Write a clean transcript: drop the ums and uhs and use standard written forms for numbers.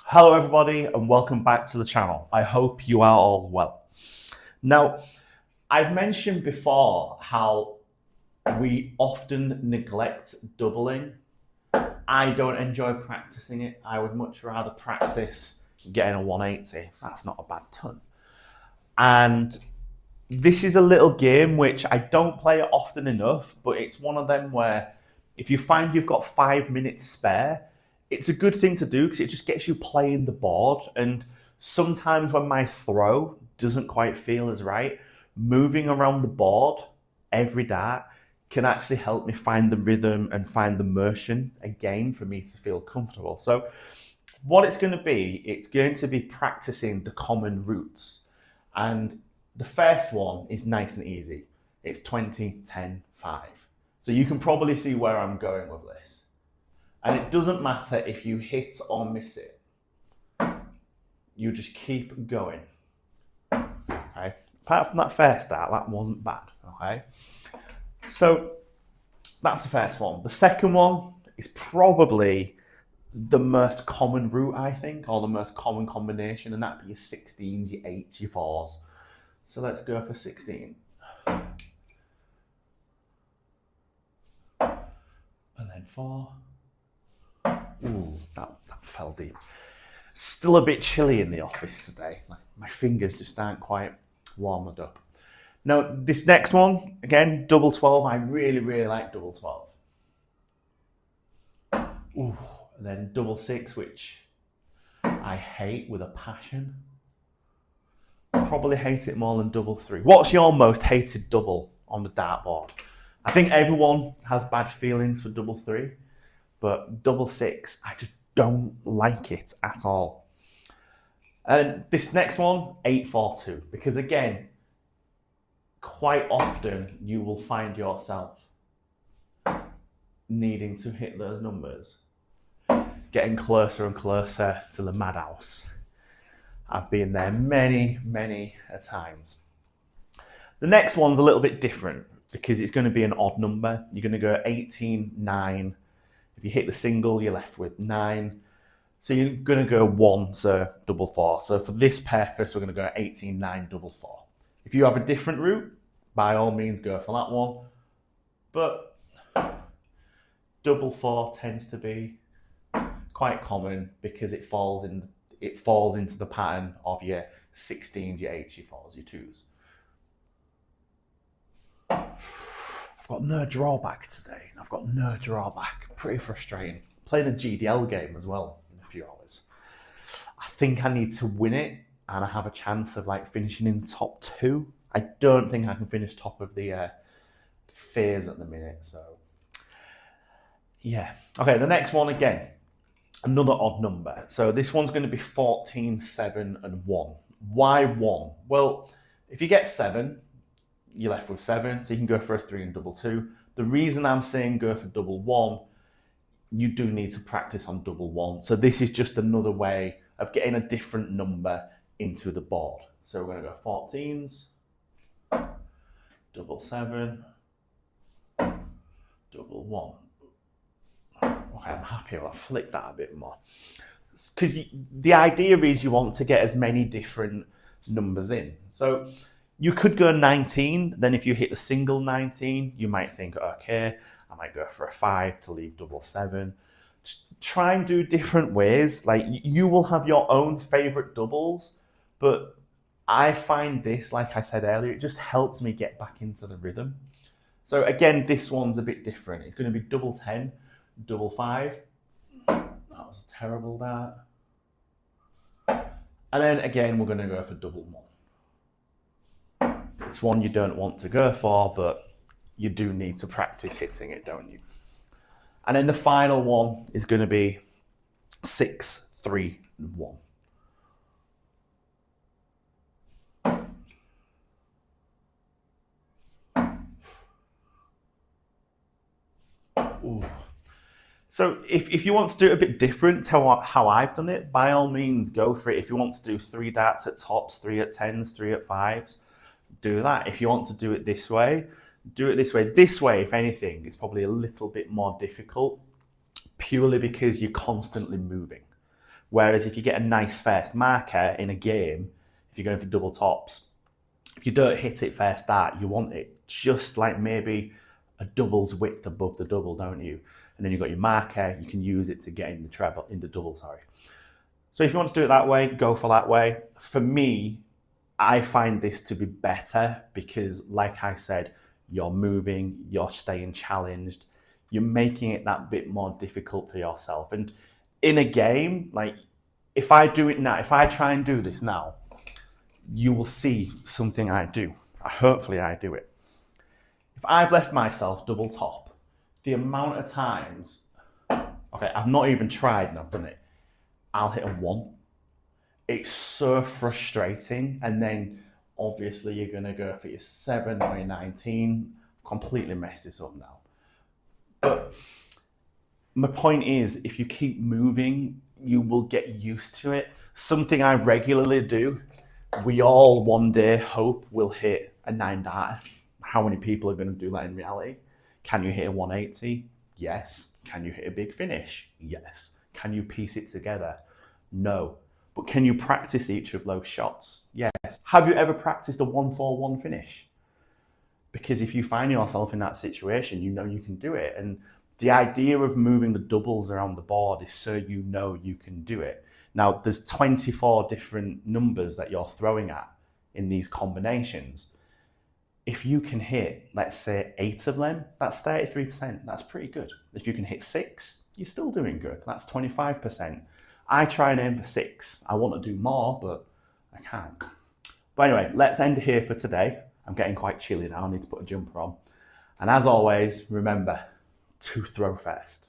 Hello everybody and welcome back to the channel. I hope you are all well. Now, I've mentioned before how we often neglect doubling. I don't enjoy practicing it. I would much rather practice getting a 180. That's not a bad ton. And this is a little game which I don't play often enough, but it's one of them where if you find you've got 5 minutes spare, it's a good thing to do because it just gets you playing the board. And sometimes when my throw doesn't quite feel as right, moving around the board every dart can actually help me find the rhythm and find the motion again for me to feel comfortable. So what it's going to be practicing the common roots. And the first one is nice and easy. It's 20, 10, 5. So you can probably see where I'm going with this. And it doesn't matter if you hit or miss it. You just keep going. Okay? Apart from that first dart, that wasn't bad. Okay? So that's the first one. The second one is probably the most common route, I think, or the most common combination, and that'd be your 16s, your 8s, your 4s. So let's go for 16. And then 4. Ooh, that fell deep. Still a bit chilly in the office today. My fingers just aren't quite warmed up. Now, this next one, again, double 12. I really, really like double 12. Ooh, and then double 6, which I hate with a passion. Probably hate it more than double 3. What's your most hated double on the dartboard? I think everyone has bad feelings for double 3. But double 6, I just don't like it at all. And this next one, 8, 4, 2, because again, quite often you will find yourself needing to hit those numbers, getting closer and closer to the madhouse. I've been there many, many a times. The next one's a little bit different because it's going to be an odd number. You're going to go 18, 9. If you hit the single, you're left with 9. So you're going to go 1, so double 4. So for this purpose, we're going to go 18, 9, double 4. If you have a different route, by all means go for that one. But double 4 tends to be quite common because it falls into the pattern of your 16s, your 8s, your 4s, your 2s. I've got no drawback today. I've got no drawback. Pretty frustrating. Playing a GDL game as well in a few hours. I think I need to win it and I have a chance of finishing in the top 2. I don't think I can finish top of the phase at the minute. So yeah. Okay, the next one again. Another odd number. So this one's going to be 14, 7 and 1. Why 1? Well, if you get 7, you're left with 7, so you can go for a 3 and double 2. The reason I'm saying go for double 1, you do need to practice on double 1. So this is just another way of getting a different number into the board. So we're going to go 14s, double 7, double 1. Okay, I'm happy I'll flick that a bit more. Because the idea is you want to get as many different numbers in. So you could go 19, then if you hit the single 19, you might think, okay, I might go for a 5 to leave double 7. Just try and do different ways. You will have your own favorite doubles, but I find this, like I said earlier, it just helps me get back into the rhythm. So again, this one's a bit different. It's going to be double 10, double 5. That was a terrible dart. And then again, we're going to go for double 1. It's one you don't want to go for, but you do need to practice hitting it, don't you? And then the final one is going to be 6, 3, and 1. Ooh. So if you want to do it a bit different to how I've done it, by all means, go for it. If you want to do 3 darts at tops, 3 at 10s, 3 at 5s, do that. If you want to do it this way, do it this way. This way, if anything, it's probably a little bit more difficult purely because you're constantly moving. Whereas if you get a nice first marker in a game, if you're going for double tops, if you don't hit it first start, you want it just like maybe a double's width above the double, don't you? And then you've got your marker, you can use it to get in the treble, in the double, sorry. So if you want to do it that way, go for that way. For me, I find this to be better because, like I said, you're moving, you're staying challenged, you're making it that bit more difficult for yourself. And in a game, like if I do it now, if I try and do this now, you will see something I do. Hopefully I do it. If I've left myself double top, the amount of times, okay, I've not even tried and I've done it, I'll hit a 1. It's so frustrating. And then obviously you're going to go for your 7 or your 19. Completely messed this up now. But my point is, if you keep moving, you will get used to it. Something I regularly do, we all one day hope we'll hit a 9 dart. How many people are going to do that in reality? Can you hit a 180? Yes. Can you hit a big finish? Yes. Can you piece it together? No. But can you practice each of those shots? Yes. Have you ever practiced a 1-4-1 finish? Because if you find yourself in that situation, you know you can do it. And the idea of moving the doubles around the board is so you know you can do it. Now, there's 24 different numbers that you're throwing at in these combinations. If you can hit, let's say, 8 of them, that's 33%. That's pretty good. If you can hit 6, you're still doing good. That's 25%. I try and aim for 6. I want to do more, but I can't. But anyway, let's end here for today. I'm getting quite chilly now. I need to put a jumper on. And as always, remember to throw first.